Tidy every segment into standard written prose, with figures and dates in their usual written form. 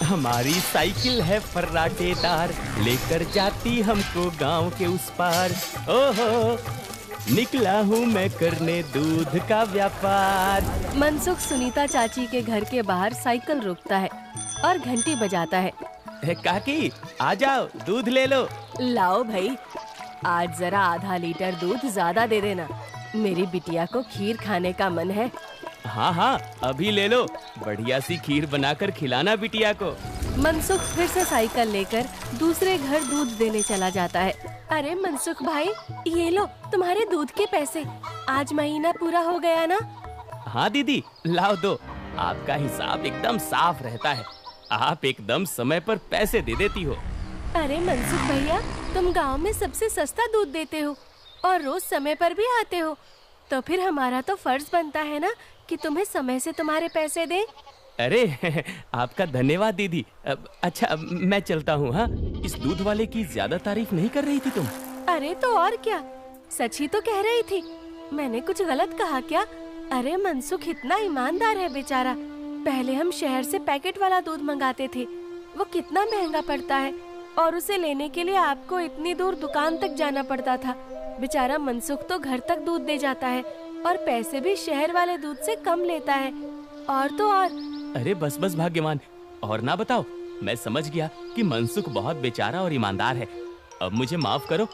हमारी साइकिल है फर्राटेदार, लेकर जाती हमको गांव के उस पार। ओहो, निकला हूँ मैं करने दूध का व्यापार। मनसुख सुनीता चाची के घर के बाहर साइकिल रोकता है और घंटी बजाता है। काकी, आ जाओ, दूध ले लो। लाओ भाई, आज जरा आधा लीटर दूध ज्यादा दे देना, मेरी बिटिया को खीर खाने का मन है। हाँ हाँ, अभी ले लो, बढ़िया सी खीर बनाकर खिलाना बिटिया को। मनसुख फिर से साइकिल लेकर दूसरे घर दूध देने चला जाता है। अरे मनसुख भाई, ये लो तुम्हारे दूध के पैसे, आज महीना पूरा हो गया ना? हाँ दीदी, लाओ दो, आपका हिसाब एकदम साफ रहता है, आप एकदम समय पर पैसे दे देती हो। अरे मनसुख भैया, तुम गांव में सबसे सस्ता दूध देते हो और रोज समय पर भी आते हो, तो फिर हमारा तो फर्ज बनता है ना कि तुम्हें समय से तुम्हारे पैसे दें। अरे आपका धन्यवाद दीदी। अच्छा, मैं चलता हूँ। हाँ, इस दूध वाले की ज्यादा तारीफ नहीं कर रही थी तुम? अरे तो और क्या, सच ही तो कह रही थी, मैंने कुछ गलत कहा क्या? अरे मनसुख इतना ईमानदार है बेचारा। पहले हम शहर से पैकेट वाला दूध मंगाते थे, वो कितना महंगा पड़ता है, और उसे लेने के लिए आपको इतनी दूर दुकान तक जाना पड़ता था। बेचारा मनसुख तो घर तक दूध दे जाता है और पैसे भी शहर वाले दूध से कम लेता है। और तो और। अरे बस बस भाग्यवान, और ना बताओ, मैं समझ गया कि मनसुख बहुत बेचारा और ईमानदार है। अब मुझे माफ करो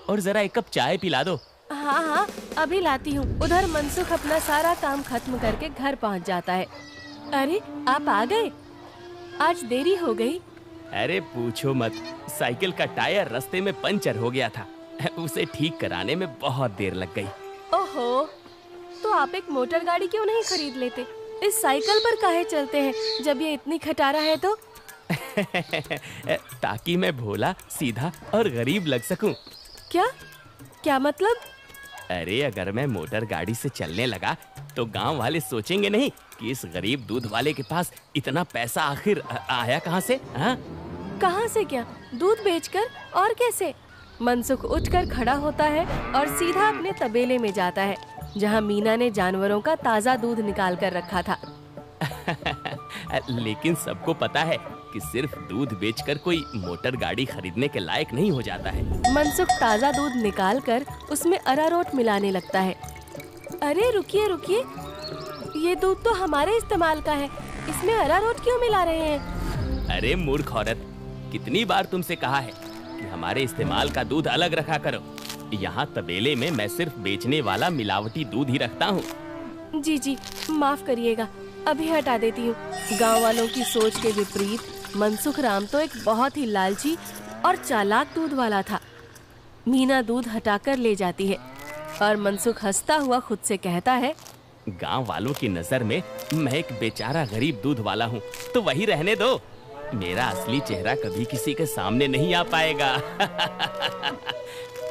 और जरा एक कप चाय पिला दो। हाँ हाँ, अभी लाती हूँ। उधर मनसुख अपना सारा काम खत्म करके घर पहुँच जाता है। अरे आप आ गए, आज देरी हो गई। अरे पूछो मत, साइकिल का टायर रास्ते में पंचर हो गया था, उसे ठीक कराने में बहुत देर लग गई। ओहो, तो आप एक मोटर गाड़ी क्यों नहीं खरीद लेते? इस साइकिल पर काहे चलते हैं जब ये इतनी खटारा है तो? ताकि मैं भोला, सीधा और गरीब लग सकूं। क्या क्या मतलब? अरे अगर मैं मोटर गाड़ी से चलने लगा तो गांव वाले सोचेंगे नहीं कि इस गरीब दूध वाले के पास इतना पैसा आखिर आया कहां से? हाँ, कहां से क्या? दूध बेचकर और कैसे? मनसुख उठकर खड़ा होता है और सीधा अपने तबेले में जाता है, जहां मीना ने जानवरों का ताजा दूध निकाल कर रखा था। लेकिन सबको पता है कि सिर्फ दूध बेचकर कोई मोटर गाड़ी खरीदने के लायक नहीं हो जाता है। मनसुख ताजा दूध निकालकर उसमें अरारोट मिलाने लगता है। अरे रुकिए रुकिए, ये दूध तो हमारे इस्तेमाल का है, इसमें अरारोट क्यों मिला रहे हैं? अरे मूर्ख औरत, कितनी बार तुमसे कहा है कि हमारे इस्तेमाल का दूध अलग रखा करो। यहाँ तबेले में मैं सिर्फ बेचने वाला मिलावटी दूध ही रखता हूँ। जी जी, माफ करिएगा, अभी हटा देती हूँ। गांव वालों की सोच के विपरीत मनसुख राम तो एक बहुत ही लालची और चालाक दूध वाला था। मीना दूध हटाकर ले जाती है और मनसुख हंसता हुआ खुद से कहता है, गांव वालों की नजर में मैं एक बेचारा गरीब दूध वाला हूँ, तो वही रहने दो। मेरा असली चेहरा कभी किसी के सामने नहीं आ पाएगा।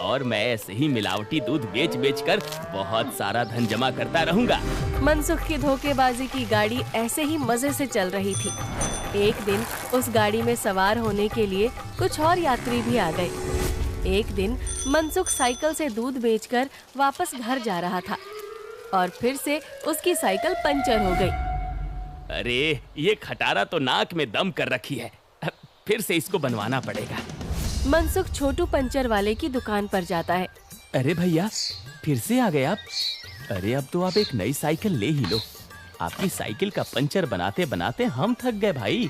और मैं ऐसे ही मिलावटी दूध बेच बेच कर बहुत सारा धन जमा करता रहूंगा। मनसुख की धोखेबाजी की गाड़ी ऐसे ही मजे से चल रही थी। एक दिन उस गाड़ी में सवार होने के लिए कुछ और यात्री भी आ गए। एक दिन मनसुख साइकिल से दूध बेचकर वापस घर जा रहा था और फिर से उसकी साइकिल पंचर हो गई। अरे ये खटारा तो नाक में दम कर रखी है, फिर से इसको बनवाना पड़ेगा। मनसुख छोटू पंचर वाले की दुकान पर जाता है। अरे भैया, फिर से आ गए आप? अरे अब तो आप एक नई साइकिल ले ही लो, आपकी साइकिल का पंचर बनाते बनाते हम थक गए भाई।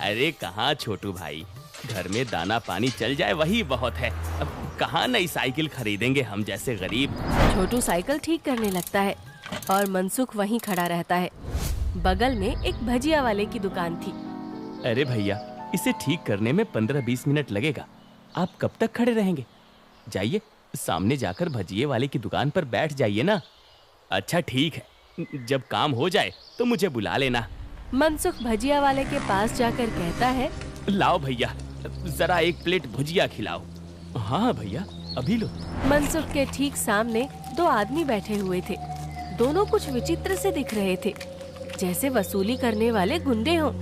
अरे कहाँ छोटू भाई, घर में दाना पानी चल जाए वही बहुत है, अब कहाँ नई साइकिल खरीदेंगे हम जैसे गरीब। छोटू साइकिल ठीक करने लगता है और मनसुख वहीं खड़ा रहता है। बगल में एक भजिया वाले की दुकान थी। अरे भैया, इसे ठीक करने में 15-20 मिनट लगेगा, आप कब तक खड़े रहेंगे? जाइए, सामने जाकर भजिए वाले की दुकान पर बैठ जाइए ना। अच्छा ठीक है, जब काम हो जाए तो मुझे बुला लेना। मनसुख भजिया वाले के पास जाकर कहता है, लाओ भैया, जरा एक प्लेट भुजिया खिलाओ। हाँ भैया, अभी लो। मनसुख के ठीक सामने दो आदमी बैठे हुए थे। दोनों कुछ विचित्र से दिख रहे थे, जैसे वसूली करने वाले गुंडे हों।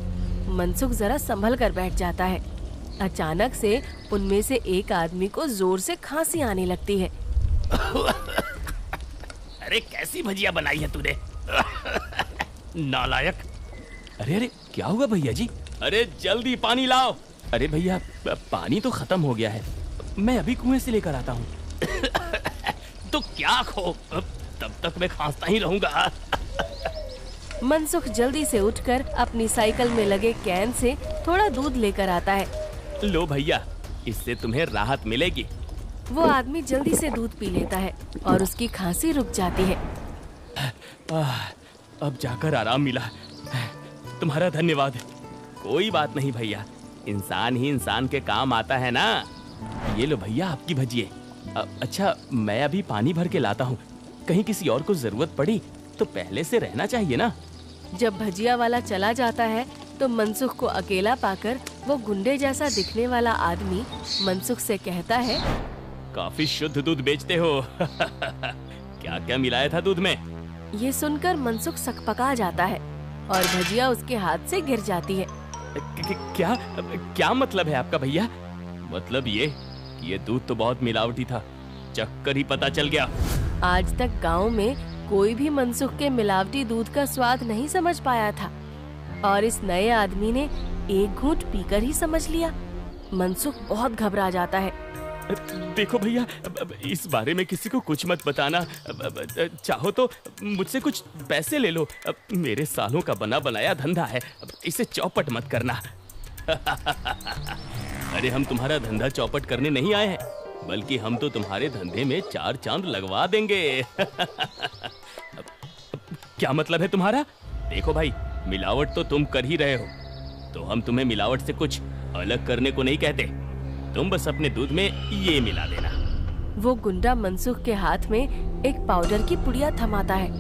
मनसुख जरा संभल कर बैठ जाता है। अचानक से उनमें से एक आदमी को जोर से खांसी आने लगती है। अरे कैसी भजिया बनाई है तूने? नालायक, अरे अरे क्या हुआ भैया जी? अरे जल्दी पानी लाओ। अरे भैया पानी तो खत्म हो गया है, मैं अभी कुएं से लेकर आता हूँ। तो क्या खो, तब तक मैं खांसता ही रहूंगा। मनसुख जल्दी से उठकर अपनी साइकिल में लगे कैन से थोड़ा दूध लेकर आता है। लो भैया, इससे तुम्हें राहत मिलेगी। वो आदमी जल्दी से दूध पी लेता है और उसकी खांसी रुक जाती है। अब जाकर आराम मिला, तुम्हारा धन्यवाद। कोई बात नहीं भैया, इंसान ही इंसान के काम आता है ना। ये लो भैया आपकी भजिए। अच्छा मैं अभी पानी भर के लाता हूँ, कहीं किसी और को जरूरत पड़ी तो पहले से रहना चाहिए ना। जब भजिया वाला चला जाता है तो मनसुख को अकेला पाकर वो गुंडे जैसा दिखने वाला आदमी मनसुख से कहता है, काफी शुद्ध दूध बेचते हो। क्या क्या मिलाया था दूध में? ये सुनकर मनसुख सकपका जाता है और भजिया उसके हाथ से गिर जाती है। क्या क्या मतलब है आपका भैया? मतलब ये कि ये दूध तो बहुत मिलावटी था, चक्कर ही पता चल गया। आज तक गांव में कोई भी मनसुख के मिलावटी दूध का स्वाद नहीं समझ पाया था और इस नए आदमी ने एक घूंट पीकर ही समझ लिया। मनसुख बहुत घबरा जाता है। देखो भैया, इस बारे में किसी को कुछ मत बताना। चाहो तो मुझसे कुछ पैसे ले लो, मेरे सालों का बना बनाया धंधा है, इसे चौपट मत करना। अरे हम तुम्हारा धंधा चौपट करने नहीं आए हैं, बल्कि हम तो तुम्हारे धंधे में 4 चांद लगवा देंगे। क्या मतलब है तुम्हारा? देखो भाई, मिलावट तो तुम कर ही रहे हो, तो हम तुम्हें मिलावट से कुछ अलग करने को नहीं कहते। तुम बस अपने दूध में ये मिला देना। वो गुंडा मनसुख के हाथ में एक पाउडर की पुड़िया थमाता है।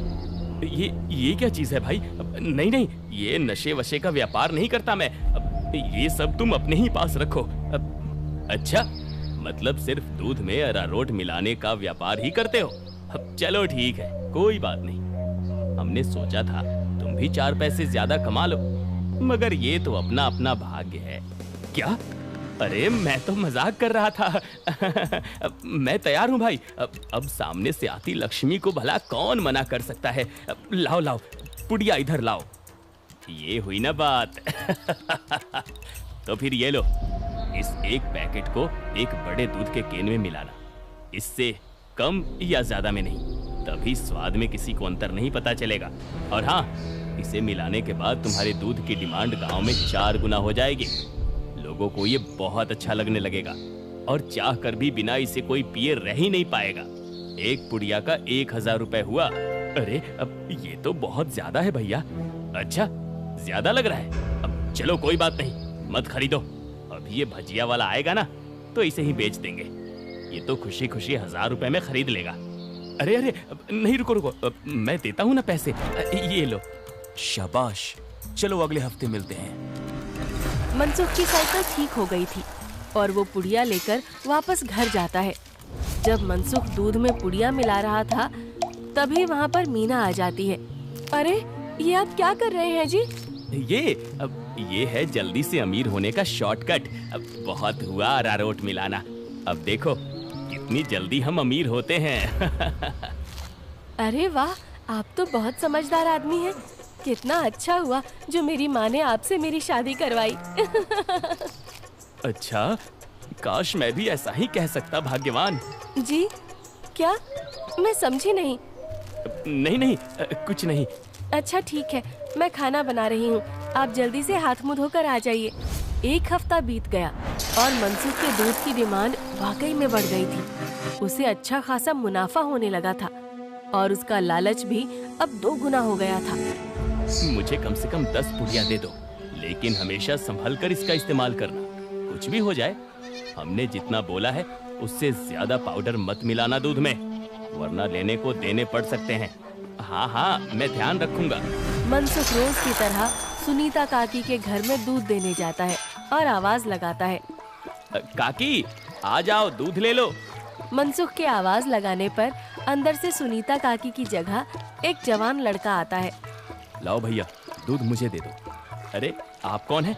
ये क्या चीज है भाई? नहीं नहीं, ये नशे वशे का व्यापार नहीं करता मैं। ये सब तुम अपने ही पास रखो। अच्छा, मतलब सिर्फ दूध में अरारोट मिलाने का व्यापार ही करते हो? चलो ठीक है, कोई बात नहीं। हमने सोचा था तुम भी 4 पैसे ज्यादा कमा लो, मगर ये तो अपना अपना भाग्य है। क्या? अरे मैं तो मजाक कर रहा था। मैं तैयार हूँ भाई। अब सामने से आती लक्ष्मी को भला कौन मना कर सकता है। लाओ लाओ, पुड़िया इधर लाओ। ये हुई ना बात। तो फिर ये लो, इस एक पैकेट को एक बड़े दूध के केन में मिलाना। इससे कम या ज्यादा में नहीं, तभी स्वाद में किसी को अंतर नहीं पता चलेगा। और हाँ, इसे मिलाने के बाद तुम्हारे दूध की डिमांड गांव में 4 गुना हो जाएगी। लोगों को ये बहुत अच्छा लगने लगेगा और चाह कर भी बिना इसे कोई पिए रह ही नहीं पाएगा। एक पुड़िया का 1000 रुपए हुआ। अरे अब ये तो बहुत ज्यादा है भैया। अच्छा, ज्यादा लग रहा है? अब चलो कोई बात नहीं, मत खरीदो। अभी ये भजिया वाला आएगा ना, तो इसे ही बेच देंगे। ये तो खुशी खुशी 1000 रुपए में खरीद लेगा। अरे अरे नहीं, रुको रुको, मैं देता हूँ ना पैसे। ये लो। शाबाश, चलो अगले हफ्ते मिलते हैं। मनसुख की साइकिल ठीक हो गई थी और वो पुड़िया लेकर वापस घर जाता है। जब मनसुख दूध में पुड़िया मिला रहा था, तभी वहाँ पर मीना आ जाती है। अरे ये आप क्या कर रहे हैं जी? ये है जल्दी से अमीर होने का शॉर्टकट। बहुत हुआ अरारोट मिलाना, अब देखो कितनी जल्दी हम अमीर होते हैं। अरे वाह, आप तो बहुत समझदार आदमी हैं। कितना अच्छा हुआ जो मेरी माँ ने आपसे मेरी शादी करवाई। अच्छा, काश मैं भी ऐसा ही कह सकता, भाग्यवान। जी क्या? मैं समझी नहीं। नहीं नहीं, कुछ नहीं। अच्छा ठीक है, मैं खाना बना रही हूँ, आप जल्दी से हाथ मुंह धोकर आ जाइए। 1 हफ्ता बीत गया और मनसुख के दूध की डिमांड वाकई में बढ़ गई थी। उसे अच्छा खासा मुनाफा होने लगा था और उसका लालच भी अब 2 गुना हो गया था। मुझे कम से कम 10 पुड़िया दे दो, लेकिन हमेशा संभल कर इसका इस्तेमाल करना। कुछ भी हो जाए, हमने जितना बोला है उससे ज्यादा पाउडर मत मिलाना दूध में, वरना लेने को देने पड़ सकते हैं। हाँ हाँ, मैं ध्यान रखूंगा। मनसुख रोज की तरह सुनीता काकी के घर में दूध देने जाता है और आवाज लगाता है, काकी आ जाओ, दूध ले लो। मनसुख के आवाज लगाने पर अंदर से सुनीता काकी की जगह एक जवान लड़का आता है। लाओ भैया, दूध मुझे दे दो। अरे आप कौन है?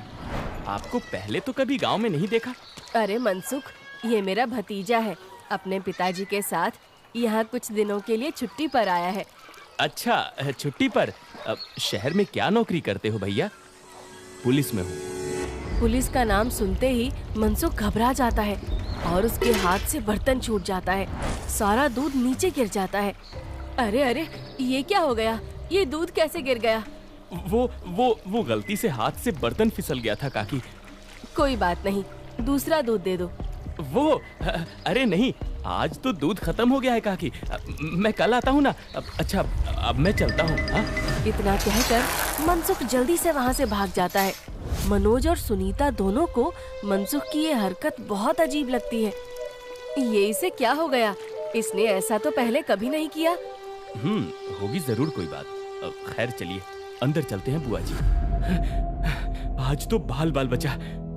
आपको पहले तो कभी गांव में नहीं देखा। अरे मनसुख, ये मेरा भतीजा है, अपने पिताजी के साथ यहाँ कुछ दिनों के लिए छुट्टी पर आया है। अच्छा, छुट्टी पर? शहर में क्या नौकरी करते हो भैया? पुलिस में हूँ। पुलिस का नाम सुनते ही मनसुख घबरा जाता है और उसके हाथ से बर्तन छूट जाता है। सारा दूध नीचे गिर जाता है। अरे अरे, ये क्या हो गया? ये दूध कैसे गिर गया? वो गलती से हाथ से बर्तन फिसल गया था काकी। कोई बात नहीं, दूसरा दूध दे दो। अरे नहीं, आज तो दूध खत्म हो गया है काकी। मैं कल आता हूँ ना। अच्छा, अब मैं चलता हूँ। इतना कहकर मनसुख जल्दी से वहाँ से भाग जाता है। मनोज और सुनीता दोनों को मनसुख की ये हरकत बहुत अजीब लगती है। ये इसे क्या हो गया? इसने ऐसा तो पहले कभी नहीं किया। होगी जरूर कोई बात। खैर चलिए अंदर चलते हैं बुआ जी। आज तो बाल बाल बचा।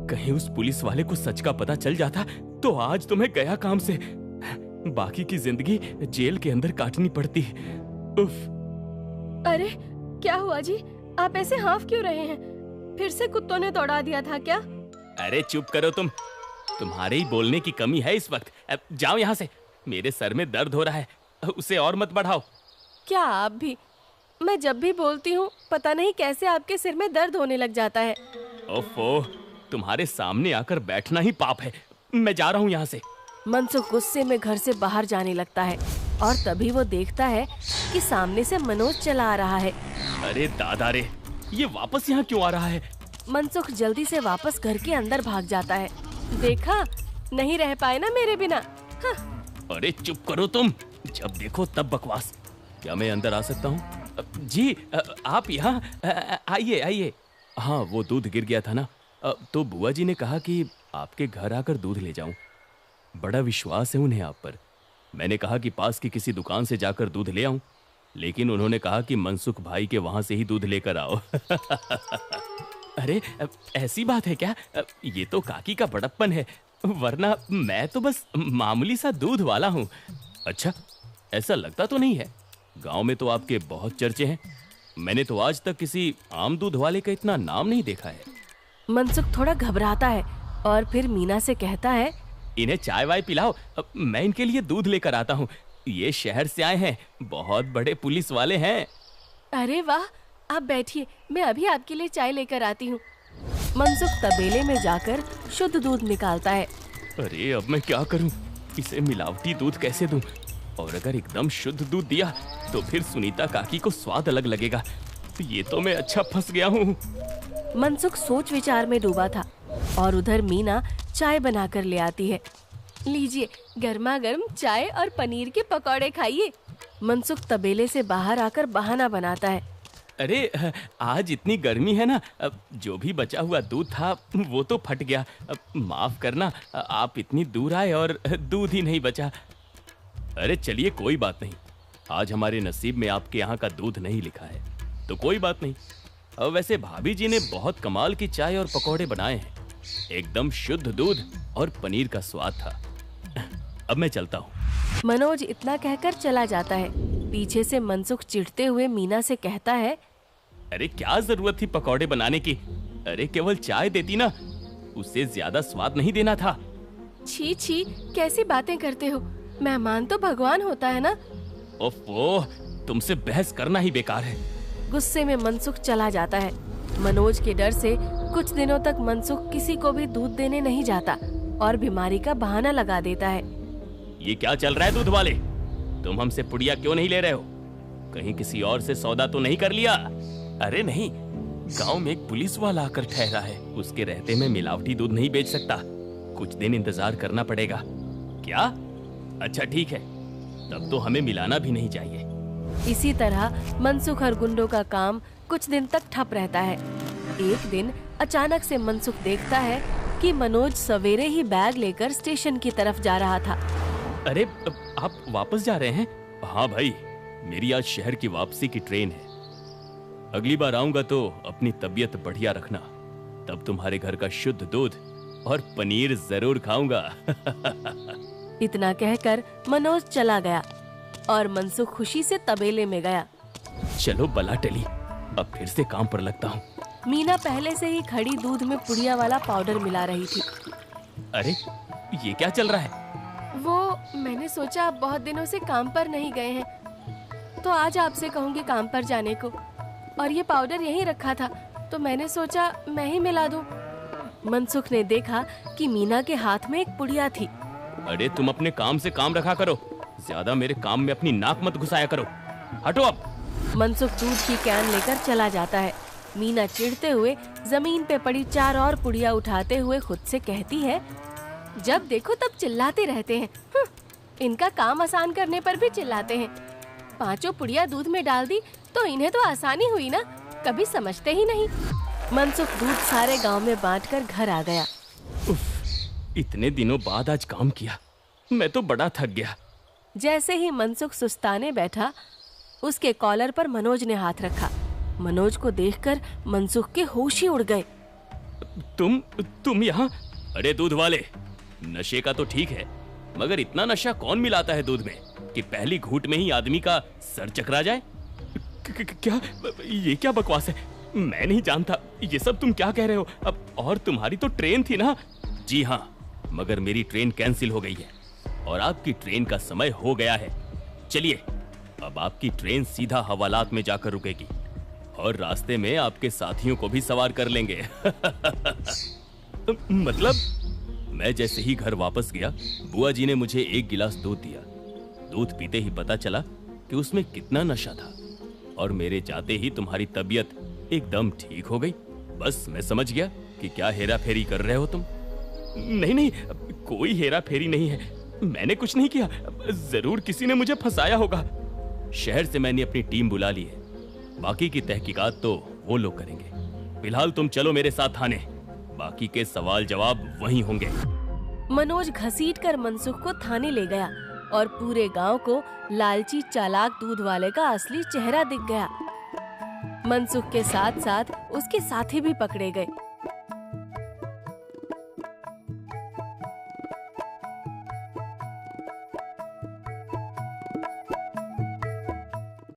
कहीं उस पुलिस वाले को सच का पता चल जाता तो आज तो मैं गया काम से। बाकी की जिंदगी जेल के अंदर काटनी पड़ती। उफ। अरे क्या हुआ जी? आप ऐसे हाफ क्यों रहे हैं? फिर से कुत्तों ने दौड़ा दिया था क्या? अरे चुप करो तुम। तुम्हारे ही बोलने की कमी है इस वक्त। अब जाओ यहाँ से। मेरे सर में दर्द हो रहा है, उसे और मत बढ़ाओ। क्या आप भी? मैं जब भी बोलती हूँ पता नहीं कैसे आपके सिर में दर्द होने लग जाता है। ओफो, तुम्हारे सामने आकर बैठना ही पाप है। मैं जा रहा हूँ यहाँ से। मनसुख गुस्से में घर से बाहर जाने लगता है और तभी वो देखता है कि सामने से मनोज चला आ रहा है। अरे दादा रे, ये वापस यहाँ क्यों आ रहा है? मनसुख जल्दी से वापस घर के अंदर भाग जाता है। देखा, नहीं रह पाए ना मेरे बिना। हाँ। अरे चुप करो तुम, जब देखो तब बकवास। क्या मैं अंदर आ सकता हूँ? जी आप यहाँ आइए आइए। हाँ, वो दूध गिर गया था ना, तो बुआ जी ने कहा कि आपके घर आकर दूध ले जाऊं। बड़ा विश्वास है उन्हें आप पर। मैंने कहा कि पास की किसी दुकान से जाकर दूध ले आऊं, लेकिन उन्होंने कहा कि मनसुख भाई के वहां से ही दूध लेकर आओ। अरे ऐसी बात है क्या? ये तो काकी का बड़प्पन है, वरना मैं तो बस मामूली सा दूध वाला हूँ। अच्छा, ऐसा लगता तो नहीं है। गांव में तो आपके बहुत चर्चे हैं। मैंने तो आज तक किसी आम दूध वाले का इतना नाम नहीं देखा है। मनसुख थोड़ा घबराता है और फिर मीना से कहता है, इन्हें चाय वाय पिलाओ, मैं इनके लिए दूध लेकर आता हूँ। ये शहर से आए हैं, बहुत बड़े पुलिस वाले हैं। अरे वाह, आप बैठिए, मैं अभी आपके लिए चाय लेकर आती हूँ। मनसुख तबेले में जाकर शुद्ध दूध निकालता है। अरे अब मैं क्या करूँ? इसे मिलावटी दूध कैसे दूँ? और अगर एकदम शुद्ध दूध दिया तो फिर सुनीता काकी को स्वाद अलग लगेगा। ये तो मैं अच्छा फंस गया हूँ। मनसुख सोच विचार में डूबा था और उधर मीना चाय बनाकर ले आती है। लीजिए, गर्मा गर्म चाय और पनीर के पकौड़े खाइए। मनसुख तबेले से बाहर आकर बहाना बनाता है। अरे आज इतनी गर्मी है ना, जो भी बचा हुआ दूध था वो तो फट गया। माफ करना, आप इतनी दूर आए और दूध ही नहीं बचा। अरे चलिए कोई बात नहीं, आज हमारे नसीब में आपके यहाँ का दूध नहीं लिखा है तो कोई बात नहीं। वैसे भाभी जी ने बहुत कमाल की चाय और पकौड़े बनाए हैं। एकदम शुद्ध दूध और पनीर का स्वाद था। अब मैं चलता हूँ। मनोज इतना कहकर चला जाता है। पीछे से मनसुख चिढ़ते हुए मीना से कहता है, अरे क्या जरूरत थी पकौड़े बनाने की? अरे केवल चाय देती ना, उससे ज्यादा स्वाद नहीं देना था। छी छी, कैसी बातें करते हो? मेहमान तो भगवान होता है ना। ओफो, तुमसे बहस करना ही बेकार है। गुस्से में मनसुख चला जाता है। मनोज के डर से कुछ दिनों तक मनसुख किसी को भी दूध देने नहीं जाता और बीमारी का बहाना लगा देता है। ये क्या चल रहा है दूध वाले? तुम हमसे पुड़िया क्यों नहीं ले रहे हो? कहीं किसी और से सौदा तो नहीं कर लिया? अरे नहीं, गांव में एक पुलिस वाला आकर ठहरा है। उसके रहते मैं मिलावटी दूध नहीं बेच सकता। कुछ दिन इंतजार करना पड़ेगा। क्या? अच्छा ठीक है, तब तो हमें मिलाना भी नहीं चाहिए। इसी तरह मनसुख और गुंडों का काम कुछ दिन तक ठप रहता है। एक दिन अचानक से मनसुख देखता है कि मनोज सवेरे ही बैग लेकर स्टेशन की तरफ जा रहा था। अरे आप वापस जा रहे हैं? हाँ भाई, मेरी आज शहर की वापसी की ट्रेन है। अगली बार आऊंगा तो अपनी तबीयत बढ़िया रखना, तब तुम्हारे घर का शुद्ध दूध और पनीर जरूर खाऊंगा। इतना कहकर मनोज चला गया और मनसुख खुशी से तबेले में गया। चलो बला टली, अब फिर से काम पर लगता हूँ। मीना पहले से ही खड़ी दूध में पुड़िया वाला पाउडर मिला रही थी। अरे ये क्या चल रहा है? वो मैंने सोचा आप बहुत दिनों से काम पर नहीं गए हैं तो आज आपसे कहूँगी काम पर जाने को, और ये पाउडर यहीं रखा था, तो मैंने सोचा मैं ही मिला दूं। मनसुख ने देखा कि मीना के हाथ में एक पुड़िया थी। अरे तुम अपने काम से काम रखा करो, ज्यादा मेरे काम में अपनी नाक मत घुसाया करो। हटो अब। मनसुख दूध की कैन लेकर चला जाता है। मीना चिढ़ते हुए जमीन पे पड़ी 4 और पुड़िया उठाते हुए खुद से कहती है, जब देखो तब चिल्लाते रहते हैं। इनका काम आसान करने पर भी चिल्लाते हैं। 5 पुड़िया दूध में डाल दी तो इन्हें तो आसानी हुई ना, कभी समझते ही नहीं। मनसुख दूध सारे गांव में बांटकर घर आ गया। उफ, इतने दिनों बाद आज काम किया, मैं तो बड़ा थक गया। जैसे ही मनसुख सुस्ताने बैठा, उसके कॉलर पर मनोज ने हाथ रखा। मनोज को देखकर मनसुख के होश ही उड़ गए। तुम यहाँ? अरे दूध वाले, नशे का तो ठीक है, मगर इतना नशा कौन मिलाता है दूध में कि पहली घूंट में ही आदमी का सर चकरा जाए? क्या ये क्या बकवास है? मैं नहीं जानता ये सब तुम क्या कह रहे हो। अब और तुम्हारी तो ट्रेन थी ना? जी हाँ, मगर मेरी ट्रेन कैंसिल हो गई है और आपकी ट्रेन का समय हो गया है। चलिए, अब आपकी ट्रेन सीधा हवालात में जाकर रुकेगी और रास्ते में आपके साथियों को भी सवार कर लेंगे। मतलब मैं जैसे ही घर वापस गया, बुआ जी ने मुझे 1 गिलास दूध दिया। दूध पीते ही पता चला कि उसमें कितना नशा था और मेरे जाते ही तुम्हारी तबीयत एकदम ठीक हो गई। बस मैं समझ गया कि क्या हेरा फेरी कर रहे हो तुम। नहीं, कोई हेरा फेरी नहीं है, मैंने कुछ नहीं किया। जरूर किसी ने मुझे फंसाया होगा। शहर से मैंने अपनी टीम बुला ली है, बाकी की तहकीकात तो वो लोग करेंगे। फिलहाल तुम चलो मेरे साथ थाने, बाकी के सवाल जवाब वहीं होंगे। मनोज घसीटकर मनसुख को थाने ले गया और पूरे गांव को लालची चालाक दूध वाले का असली चेहरा दिख गया। मनसुख के साथ साथ उसके साथी भी पकड़े गए।